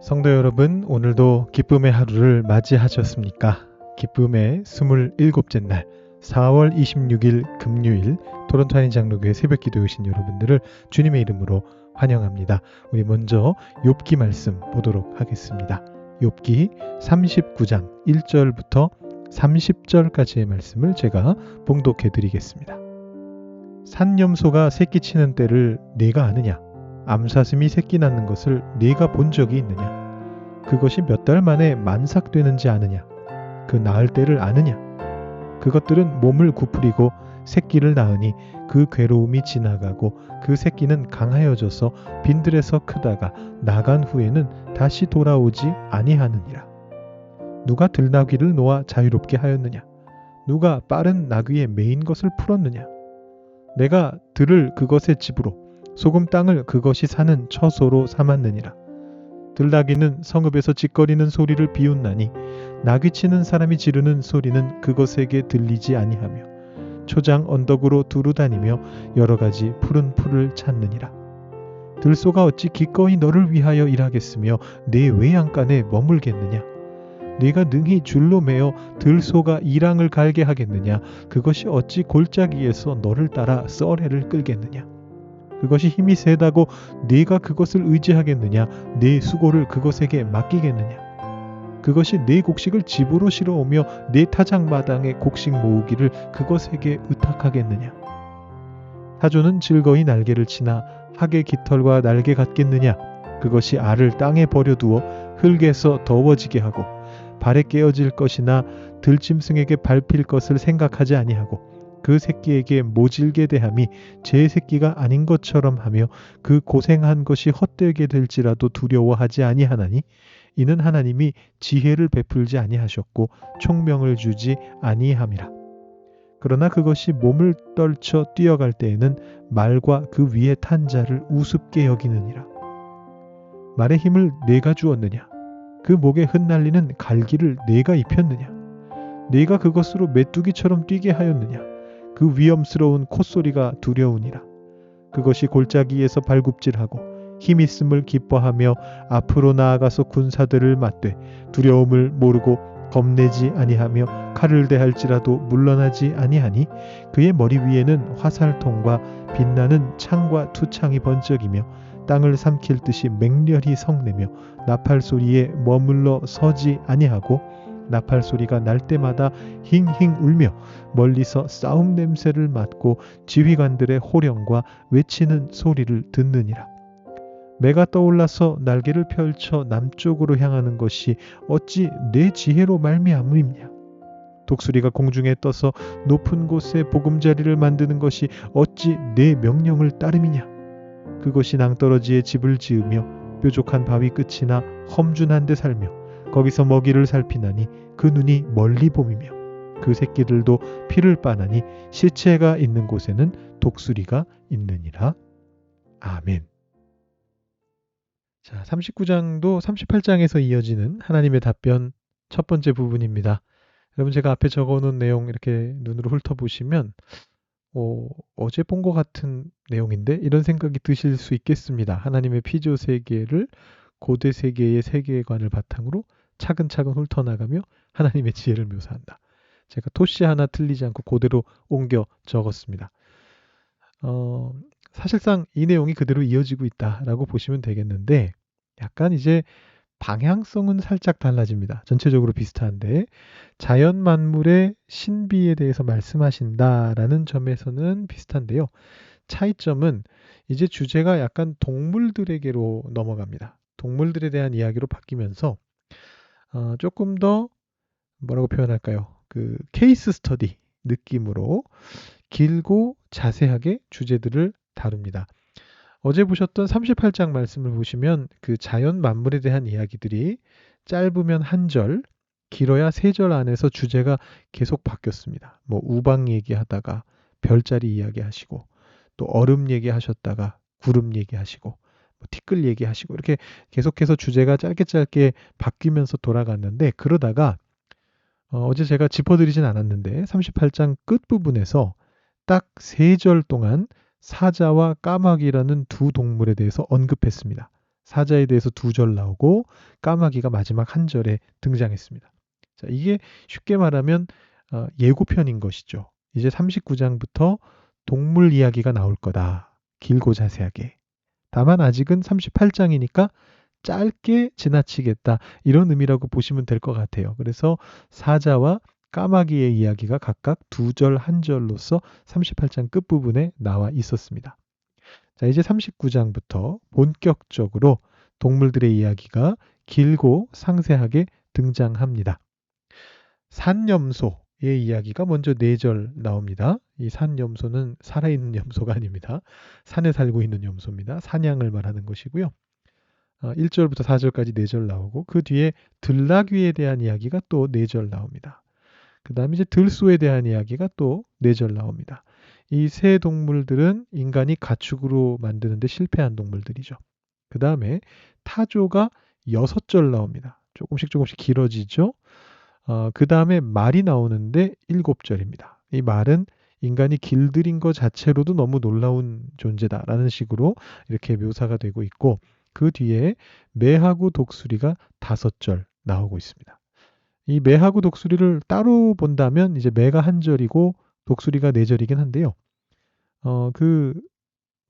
성도 여러분, 오늘도 기쁨의 하루를 맞이하셨습니까? 기쁨의 27째 날, 4월 26일 금요일 토론토 한인 장로교회 새벽기도에 오신 여러분들을 주님의 이름으로 환영합니다. 우리 먼저 욥기 말씀 보도록 하겠습니다. 욥기 39장 1절부터 30절까지의 말씀을 제가 봉독해 드리겠습니다. 산염소가 새끼치는 때를 네가 아느냐? 암사슴이 새끼 낳는 것을 네가 본 적이 있느냐? 그것이 몇 달 만에 만삭되는지 아느냐? 그 낳을 때를 아느냐? 그것들은 몸을 구부리고 새끼를 낳으니 그 괴로움이 지나가고 그 새끼는 강하여져서 빈들에서 크다가 나간 후에는 다시 돌아오지 아니하느니라. 누가 들나귀를 놓아 자유롭게 하였느냐? 누가 빠른 나귀에 매인 것을 풀었느냐? 내가 들을 그것의 집으로 소금 땅을 그것이 사는 처소로 삼았느니라. 들나귀는 성읍에서 짖거리는 소리를 비웃나니 나귀치는 사람이 지르는 소리는 그것에게 들리지 아니하며 초장 언덕으로 두루 다니며 여러 가지 푸른 풀을 찾느니라. 들소가 어찌 기꺼이 너를 위하여 일하겠으며 내 외양간에 머물겠느냐? 네가 능히 줄로 매어 들소가 이랑을 갈게 하겠느냐? 그것이 어찌 골짜기에서 너를 따라 썰해를 끌겠느냐? 그것이 힘이 세다고 네가 그것을 의지하겠느냐? 네 수고를 그것에게 맡기겠느냐? 그것이 네 곡식을 집으로 실어오며 네 타작마당에 곡식 모으기를 그것에게 의탁하겠느냐? 타조는 즐거이 날개를 치나 학의 깃털과 날개 같겠느냐? 그것이 알을 땅에 버려두어 흙에서 더워지게 하고 발에 깨어질 것이나 들짐승에게 밟힐 것을 생각하지 아니하고 그 새끼에게 모질게 대함이 제 새끼가 아닌 것처럼 하며 그 고생한 것이 헛되게 될지라도 두려워하지 아니하나니 이는 하나님이 지혜를 베풀지 아니하셨고 총명을 주지 아니함이라. 그러나 그것이 몸을 떨쳐 뛰어갈 때에는 말과 그 위에 탄 자를 우습게 여기느니라. 말의 힘을 네가 주었느냐? 그 목에 흩날리는 갈기를 네가 입혔느냐? 네가 그것으로 메뚜기처럼 뛰게 하였느냐? 그 위험스러운 콧소리가 두려우니라. 그것이 골짜기에서 발굽질하고 힘있음을 기뻐하며 앞으로 나아가서 군사들을 맞되 두려움을 모르고 겁내지 아니하며 칼을 대할지라도 물러나지 아니하니 그의 머리 위에는 화살통과 빛나는 창과 투창이 번쩍이며 땅을 삼킬 듯이 맹렬히 성내며 나팔 소리에 머물러 서지 아니하고 나팔 소리가 날 때마다 힝힝 울며 멀리서 싸움 냄새를 맡고 지휘관들의 호령과 외치는 소리를 듣느니라. 매가 떠올라서 날개를 펼쳐 남쪽으로 향하는 것이 어찌 내 지혜로 말미암음이냐? 독수리가 공중에 떠서 높은 곳에 보금자리를 만드는 것이 어찌 내 명령을 따름이냐? 그것이 낭떠러지에 집을 지으며 뾰족한 바위 끝이나 험준한 데 살며 거기서 먹이를 살피나니 그 눈이 멀리 봄이며 그 새끼들도 피를 빠나니 시체가 있는 곳에는 독수리가 있느니라. 아멘. 자, 39장도 38장에서 이어지는 하나님의 답변 첫 번째 부분입니다. 여러분 제가 앞에 적어놓은 내용 이렇게 눈으로 훑어보시면 어제 본 것 같은 내용인데 이런 생각이 드실 수 있겠습니다. 하나님의 피조 세계를 고대 세계의 세계관을 바탕으로 차근차근 훑어나가며 하나님의 지혜를 묘사한다. 제가 토시 하나 틀리지 않고 그대로 옮겨 적었습니다. 사실상 이 내용이 그대로 이어지고 있다라고 보시면 되겠는데 약간 이제 방향성은 살짝 달라집니다. 전체적으로 비슷한데 자연 만물의 신비에 대해서 말씀하신다라는 점에서는 비슷한데요. 차이점은 이제 주제가 약간 동물들에게로 넘어갑니다. 동물들에 대한 이야기로 바뀌면서 조금 더 뭐라고 표현할까요? 그 케이스 스터디 느낌으로 길고 자세하게 주제들을 다룹니다. 어제 보셨던 38장 말씀을 보시면 그 자연 만물에 대한 이야기들이 짧으면 한 절, 길어야 세 절 안에서 주제가 계속 바뀌었습니다. 뭐 우박 얘기하다가 별자리 이야기하시고 또 얼음 얘기하셨다가 구름 얘기하시고 뭐 티끌 얘기하시고 이렇게 계속해서 주제가 짧게 바뀌면서 돌아갔는데 그러다가 어제 제가 짚어드리진 않았는데 38장 끝부분에서 딱 세 절 동안 사자와 까마귀라는 두 동물에 대해서 언급했습니다. 사자에 대해서 2절 나오고 까마귀가 마지막 한 절에 등장했습니다. 자, 이게 쉽게 말하면 예고편인 것이죠. 이제 39장부터 동물 이야기가 나올 거다. 길고 자세하게. 다만 아직은 38장이니까 짧게 지나치겠다. 이런 의미라고 보시면 될 것 같아요. 그래서 사자와 까마귀의 이야기가 각각 2절, 1절로서 38장 끝부분에 나와 있었습니다. 자, 이제 39장부터 본격적으로 동물들의 이야기가 길고 상세하게 등장합니다. 산염소의 이야기가 먼저 4절 나옵니다. 이 산염소는 살아있는 염소가 아닙니다. 산에 살고 있는 염소입니다. 사냥을 말하는 것이고요. 1절부터 4절까지 4절 나오고 그 뒤에 들나귀에 대한 이야기가 또 4절 나옵니다. 그 다음에 이제 들소에 대한 이야기가 또 4절 나옵니다. 이 세 동물들은 인간이 가축으로 만드는데 실패한 동물들이죠. 그 다음에 타조가 6절 나옵니다. 조금씩 길어지죠. 그 다음에 말이 나오는데 7절입니다. 이 말은 인간이 길들인 것 자체로도 너무 놀라운 존재다라는 식으로 이렇게 묘사가 되고 있고 그 뒤에 매하고 독수리가 5절 나오고 있습니다. 이 매하고 독수리를 따로 본다면 이제 매가 1절이고 독수리가 4절이긴 한데요. 그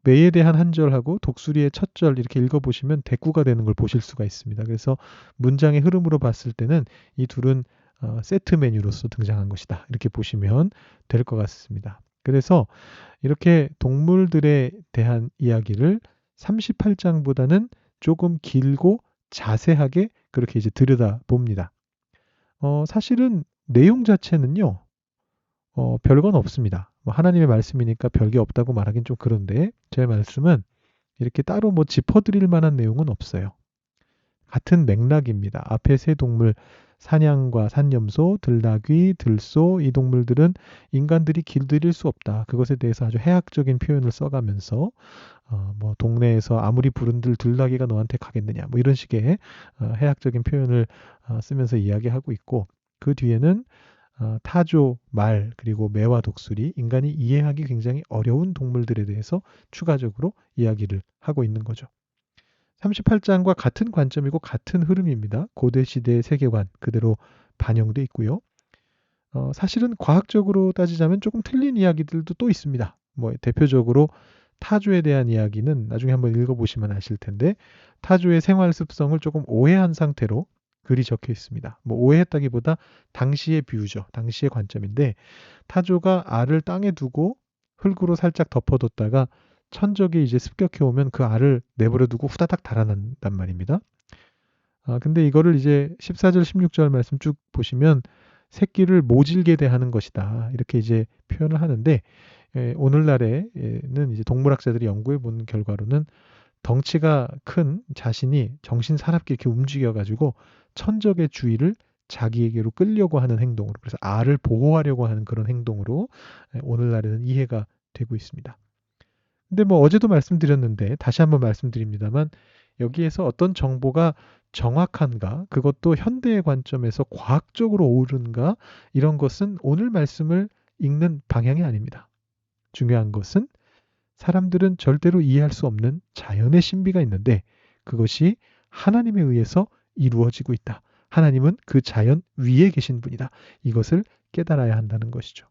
매에 대한 1절하고 독수리의 첫 절 이렇게 읽어보시면 대꾸가 되는 걸 보실 수가 있습니다. 그래서 문장의 흐름으로 봤을 때는 이 둘은 세트 메뉴로서 등장한 것이다. 이렇게 보시면 될 것 같습니다. 그래서 이렇게 동물들에 대한 이야기를 38장보다는 조금 길고 자세하게 그렇게 이제 들여다봅니다. 사실은 내용 자체는요, 별건 없습니다. 뭐 하나님의 말씀이니까 별게 없다고 말하긴 좀 그런데 제 말씀은 이렇게 따로 뭐 짚어드릴 만한 내용은 없어요. 같은 맥락입니다. 앞에 세 동물 사냥과 산염소, 들나귀, 들소 이 동물들은 인간들이 길들일 수 없다. 그것에 대해서 아주 해학적인 표현을 써가면서 뭐 동네에서 아무리 부른들 들나귀가 너한테 가겠느냐 뭐 이런 식의 해학적인 표현을 쓰면서 이야기하고 있고 그 뒤에는 타조, 말 그리고 매와 독수리 인간이 이해하기 굉장히 어려운 동물들에 대해서 추가적으로 이야기를 하고 있는 거죠. 38장과 같은 관점이고 같은 흐름입니다. 고대시대의 세계관 그대로 반영돼 있고요. 사실은 과학적으로 따지자면 조금 틀린 이야기들도 또 있습니다. 뭐 대표적으로 타조에 대한 이야기는 나중에 한번 읽어보시면 아실 텐데 타조의 생활 습성을 조금 오해한 상태로 글이 적혀 있습니다. 뭐 오해했다기보다 당시의 뷰죠. 당시의 관점인데 타조가 알을 땅에 두고 흙으로 살짝 덮어뒀다가 천적이 이제 습격해 오면 그 알을 내버려 두고 후다닥 달아난단 말입니다. 근데 이거를 이제 14절, 16절 말씀 쭉 보시면 새끼를 모질게 대하는 것이다. 이렇게 이제 표현을 하는데 오늘날에는 이제 동물학자들이 연구해 본 결과로는 덩치가 큰 자신이 정신 사납게 이렇게 움직여가지고 천적의 주의를 자기에게로 끌려고 하는 행동으로 그래서 알을 보호하려고 하는 그런 행동으로 오늘날에는 이해가 되고 있습니다. 근데 뭐 어제도 말씀드렸는데 다시 한번 말씀드립니다만 여기에서 어떤 정보가 정확한가 그것도 현대의 관점에서 과학적으로 옳은가 이런 것은 오늘 말씀을 읽는 방향이 아닙니다. 중요한 것은 사람들은 절대로 이해할 수 없는 자연의 신비가 있는데 그것이 하나님에 의해서 이루어지고 있다. 하나님은 그 자연 위에 계신 분이다. 이것을 깨달아야 한다는 것이죠.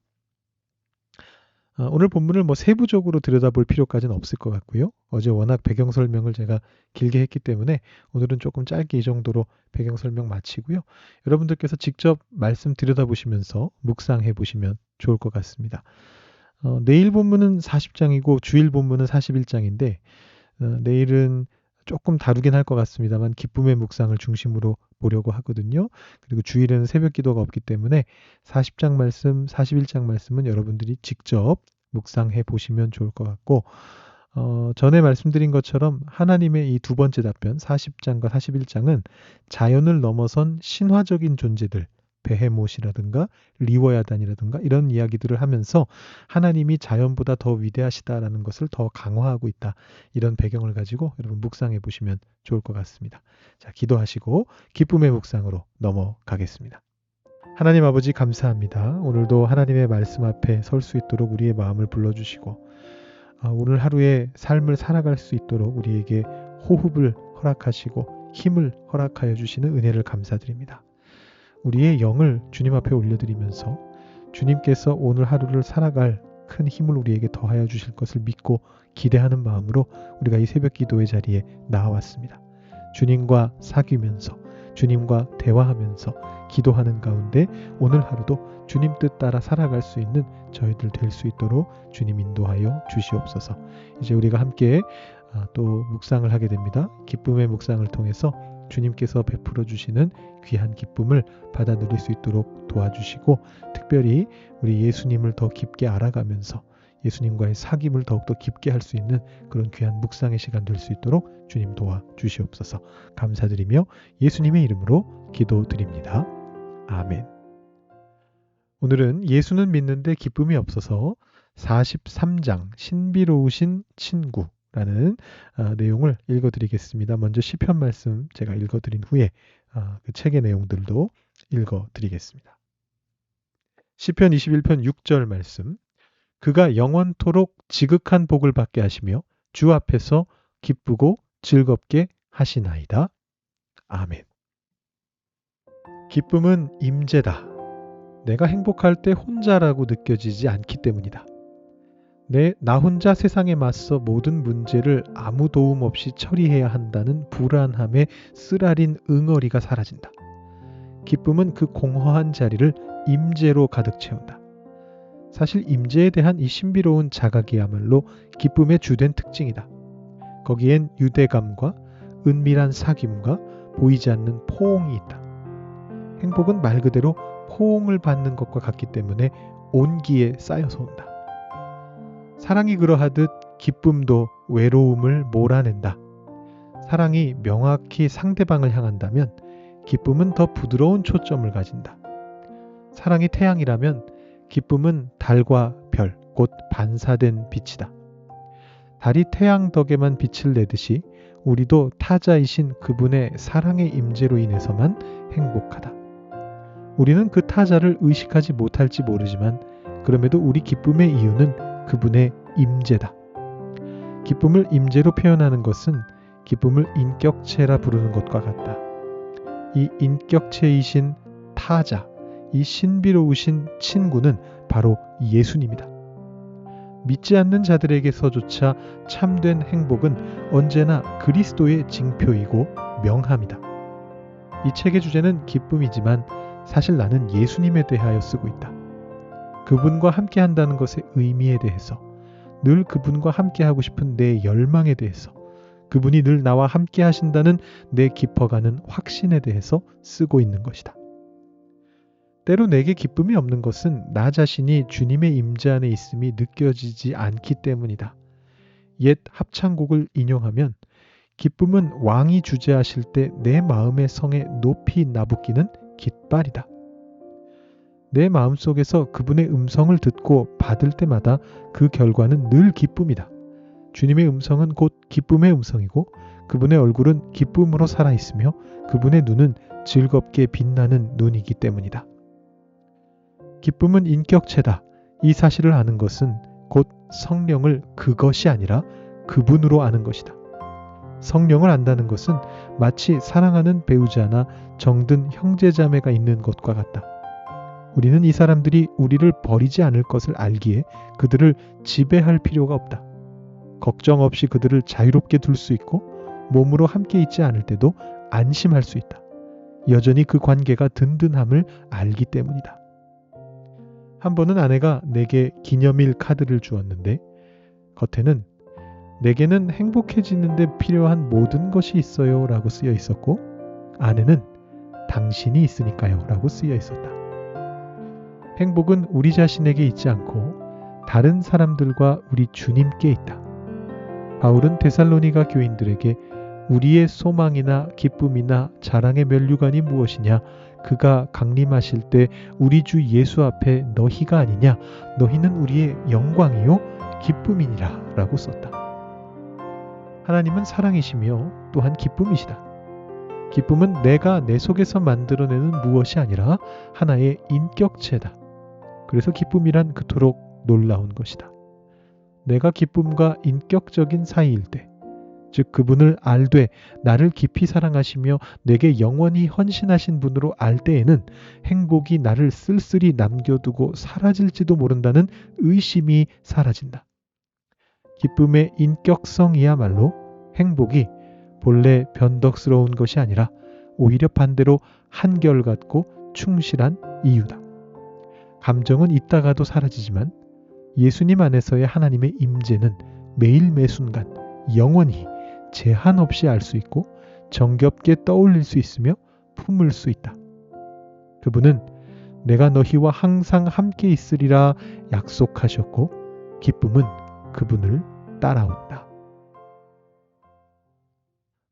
오늘 본문을 뭐 세부적으로 들여다볼 필요까지는 없을 것 같고요. 어제 워낙 배경 설명을 제가 길게 했기 때문에 오늘은 조금 짧게 이 정도로 배경 설명 마치고요. 여러분들께서 직접 말씀 들여다보시면서 묵상해 보시면 좋을 것 같습니다. 내일 본문은 40장이고 주일 본문은 41장인데 내일은 조금 다루긴 할 것 같습니다만 기쁨의 묵상을 중심으로 보려고 하거든요. 그리고 주일에는 새벽 기도가 없기 때문에 40장 말씀, 41장 말씀은 여러분들이 직접 묵상해 보시면 좋을 것 같고 전에 말씀드린 것처럼 하나님의 이 두 번째 답변 40장과 41장은 자연을 넘어선 신화적인 존재들 베헤못이라든가 리워야단이라든가 이런 이야기들을 하면서 하나님이 자연보다 더 위대하시다라는 것을 더 강화하고 있다. 이런 배경을 가지고 여러분 묵상해 보시면 좋을 것 같습니다. 자, 기도하시고 기쁨의 묵상으로 넘어가겠습니다. 하나님 아버지 감사합니다. 오늘도 하나님의 말씀 앞에 설 수 있도록 우리의 마음을 불러주시고 오늘 하루의 삶을 살아갈 수 있도록 우리에게 호흡을 허락하시고 힘을 허락하여 주시는 은혜를 감사드립니다. 우리의 영을 주님 앞에 올려드리면서 주님께서 오늘 하루를 살아갈 큰 힘을 우리에게 더하여 주실 것을 믿고 기대하는 마음으로 우리가 이 새벽 기도의 자리에 나와왔습니다. 주님과 사귀면서 주님과 대화하면서 기도하는 가운데 오늘 하루도 주님 뜻 따라 살아갈 수 있는 저희들 될 수 있도록 주님 인도하여 주시옵소서. 이제 우리가 함께 또 묵상을 하게 됩니다. 기쁨의 묵상을 통해서 주님께서 베풀어 주시는 귀한 기쁨을 받아 누릴 수 있도록 도와주시고, 특별히 우리 예수님을 더 깊게 알아가면서 예수님과의 사귐을 더욱더 깊게 할 수 있는 그런 귀한 묵상의 시간 될 수 있도록 주님 도와주시옵소서. 감사드리며 예수님의 이름으로 기도드립니다. 아멘. 오늘은 예수는 믿는데 기쁨이 없어서 43장 신비로우신 친구라는 내용을 읽어드리겠습니다. 먼저 시편 말씀 제가 읽어드린 후에 그 책의 내용들도 읽어드리겠습니다. 시편 21편 6절 말씀. 그가 영원토록 지극한 복을 받게 하시며 주 앞에서 기쁘고 즐겁게 하시나이다. 아멘. 기쁨은 임재다. 내가 행복할 때 혼자라고 느껴지지 않기 때문이다. 나 혼자 세상에 맞서 모든 문제를 아무 도움 없이 처리해야 한다는 불안함에 쓰라린 응어리가 사라진다. 기쁨은 그 공허한 자리를 임재로 가득 채운다. 사실 임재에 대한 이 신비로운 자각이야말로 기쁨의 주된 특징이다. 거기엔 유대감과 은밀한 사귐과 보이지 않는 포옹이 있다. 행복은 말 그대로 포옹을 받는 것과 같기 때문에 온기에 쌓여서 온다. 사랑이 그러하듯 기쁨도 외로움을 몰아낸다. 사랑이 명확히 상대방을 향한다면 기쁨은 더 부드러운 초점을 가진다. 사랑이 태양이라면 기쁨은 달과 별, 곧 반사된 빛이다. 달이 태양 덕에만 빛을 내듯이 우리도 타자이신 그분의 사랑의 임재로 인해서만 행복하다. 우리는 그 타자를 의식하지 못할지 모르지만 그럼에도 우리 기쁨의 이유는 그분의 임재다. 기쁨을 임재로 표현하는 것은 기쁨을 인격체라 부르는 것과 같다. 이 인격체이신 타자, 이 신비로우신 친구는 바로 예수님이다. 믿지 않는 자들에게서조차 참된 행복은 언제나 그리스도의 징표이고 명함이다. 이 책의 주제는 기쁨이지만 사실 나는 예수님에 대하여 쓰고 있다. 그분과 함께 한다는 것의 의미에 대해서, 늘 그분과 함께 하고 싶은 내 열망에 대해서, 그분이 늘 나와 함께 하신다는 내 깊어가는 확신에 대해서 쓰고 있는 것이다. 때로 내게 기쁨이 없는 것은 나 자신이 주님의 임재 안에 있음이 느껴지지 않기 때문이다. 옛 합창곡을 인용하면 기쁨은 왕이 주재하실 때 내 마음의 성에 높이 나부끼는 깃발이다. 내 마음속에서 그분의 음성을 듣고 받을 때마다 그 결과는 늘 기쁨이다. 주님의 음성은 곧 기쁨의 음성이고 그분의 얼굴은 기쁨으로 살아있으며 그분의 눈은 즐겁게 빛나는 눈이기 때문이다. 기쁨은 인격체다. 이 사실을 아는 것은 곧 성령을 그것이 아니라 그분으로 아는 것이다. 성령을 안다는 것은 마치 사랑하는 배우자나 정든 형제자매가 있는 것과 같다. 우리는 이 사람들이 우리를 버리지 않을 것을 알기에 그들을 지배할 필요가 없다. 걱정 없이 그들을 자유롭게 둘 수 있고 몸으로 함께 있지 않을 때도 안심할 수 있다. 여전히 그 관계가 든든함을 알기 때문이다. 한 번은 아내가 내게 기념일 카드를 주었는데 겉에는 내게는 행복해지는데 필요한 모든 것이 있어요 라고 쓰여 있었고 안에는 당신이 있으니까요 라고 쓰여 있었다. 행복은 우리 자신에게 있지 않고 다른 사람들과 우리 주님께 있다. 바울은 데살로니가 교인들에게 우리의 소망이나 기쁨이나 자랑의 면류관이 무엇이냐? 그가 강림하실 때 우리 주 예수 앞에 너희가 아니냐? 너희는 우리의 영광이요 기쁨이니라 라고 썼다. 하나님은 사랑이시며 또한 기쁨이시다. 기쁨은 내가 내 속에서 만들어내는 무엇이 아니라 하나의 인격체다. 그래서 기쁨이란 그토록 놀라운 것이다. 내가 기쁨과 인격적인 사이일 때 즉 그분을 알되 나를 깊이 사랑하시며 내게 영원히 헌신하신 분으로 알 때에는 행복이 나를 쓸쓸히 남겨두고 사라질지도 모른다는 의심이 사라진다. 기쁨의 인격성이야말로 행복이 본래 변덕스러운 것이 아니라 오히려 반대로 한결같고 충실한 이유다. 감정은 있다가도 사라지지만 예수님 안에서의 하나님의 임재는 매일 매순간 영원히 제한 없이 알 수 있고 정겹게 떠올릴 수 있으며 품을 수 있다. 그분은 내가 너희와 항상 함께 있으리라 약속하셨고 기쁨은 그분을 따라온다.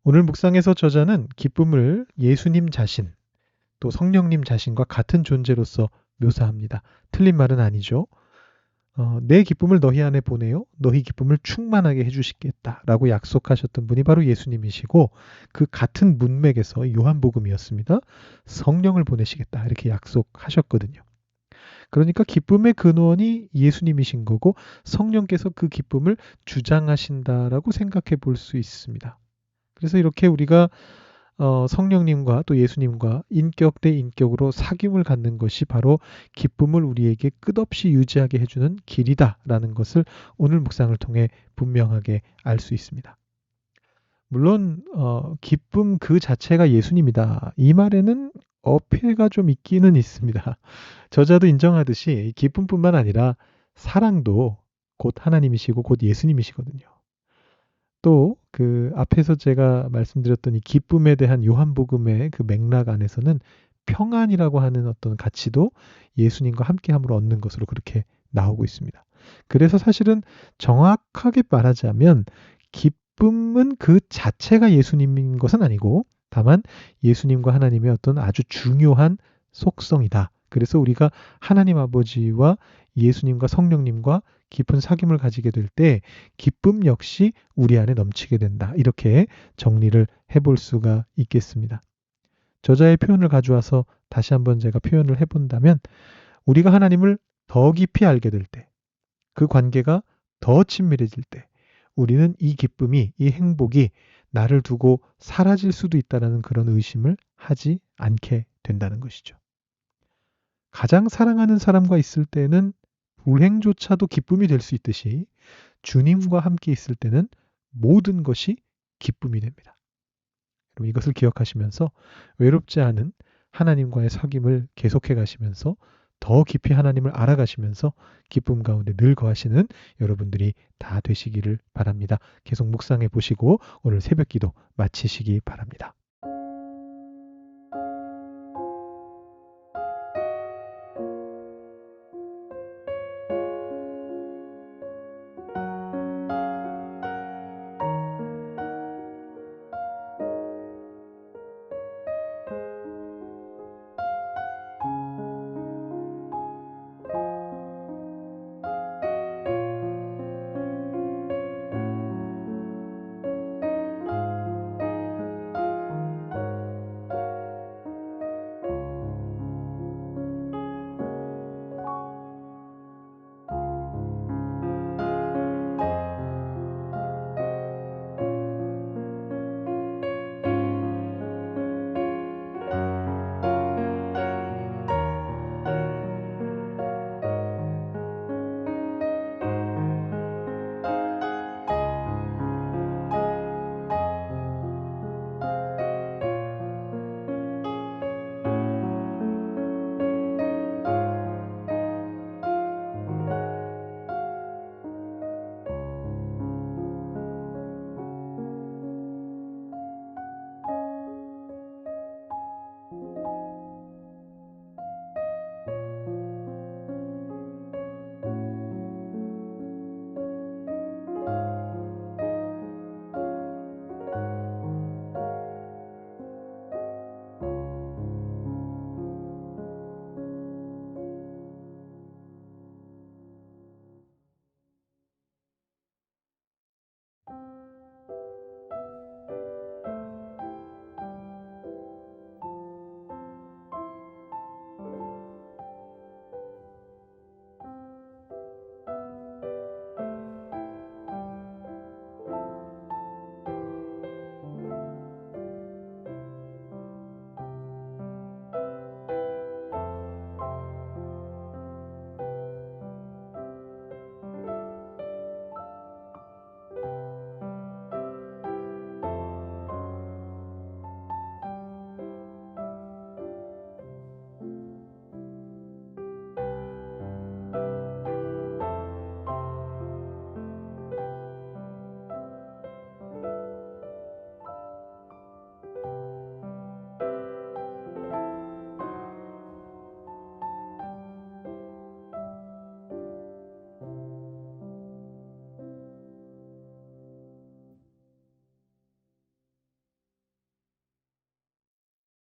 오늘 묵상에서 저자는 기쁨을 예수님 자신 또 성령님 자신과 같은 존재로서 묘사합니다. 틀린 말은 아니죠. 내 기쁨을 너희 안에 보내요. 너희 기쁨을 충만하게 해주시겠다 라고 약속하셨던 분이 바로 예수님이시고 그 같은 문맥에서 요한복음이었습니다. 성령을 보내시겠다 이렇게 약속하셨거든요. 그러니까 기쁨의 근원이 예수님이신 거고 성령께서 그 기쁨을 주장하신다라고 생각해 볼 수 있습니다. 그래서 이렇게 우리가 성령님과 또 예수님과 인격 대 인격으로 사귐을 갖는 것이 바로 기쁨을 우리에게 끝없이 유지하게 해주는 길이다라는 것을 오늘 묵상을 통해 분명하게 알 수 있습니다. 물론 기쁨 그 자체가 예수님이다. 이 말에는 어폐가 좀 있기는 있습니다. 저자도 인정하듯이 기쁨뿐만 아니라 사랑도 곧 하나님이시고 곧 예수님이시거든요. 또 그 앞에서 제가 말씀드렸던 이 기쁨에 대한 요한복음의 그 맥락 안에서는 평안이라고 하는 어떤 가치도 예수님과 함께함으로 얻는 것으로 그렇게 나오고 있습니다. 그래서 사실은 정확하게 말하자면 기쁨은 그 자체가 예수님인 것은 아니고 다만 예수님과 하나님의 어떤 아주 중요한 속성이다. 그래서 우리가 하나님 아버지와 예수님과 성령님과 깊은 사귐을 가지게 될 때 기쁨 역시 우리 안에 넘치게 된다. 이렇게 정리를 해볼 수가 있겠습니다. 저자의 표현을 가져와서 다시 한번 제가 표현을 해본다면 우리가 하나님을 더 깊이 알게 될 때, 그 관계가 더 친밀해질 때 우리는 이 기쁨이, 이 행복이 나를 두고 사라질 수도 있다는 그런 의심을 하지 않게 된다는 것이죠. 가장 사랑하는 사람과 있을 때는 불행조차도 기쁨이 될 수 있듯이 주님과 함께 있을 때는 모든 것이 기쁨이 됩니다. 그럼 이것을 기억하시면서 외롭지 않은 하나님과의 사귐을 계속해 가시면서 더 깊이 하나님을 알아가시면서 기쁨 가운데 늘 거하시는 여러분들이 다 되시기를 바랍니다. 계속 묵상해 보시고 오늘 새벽기도 마치시기 바랍니다.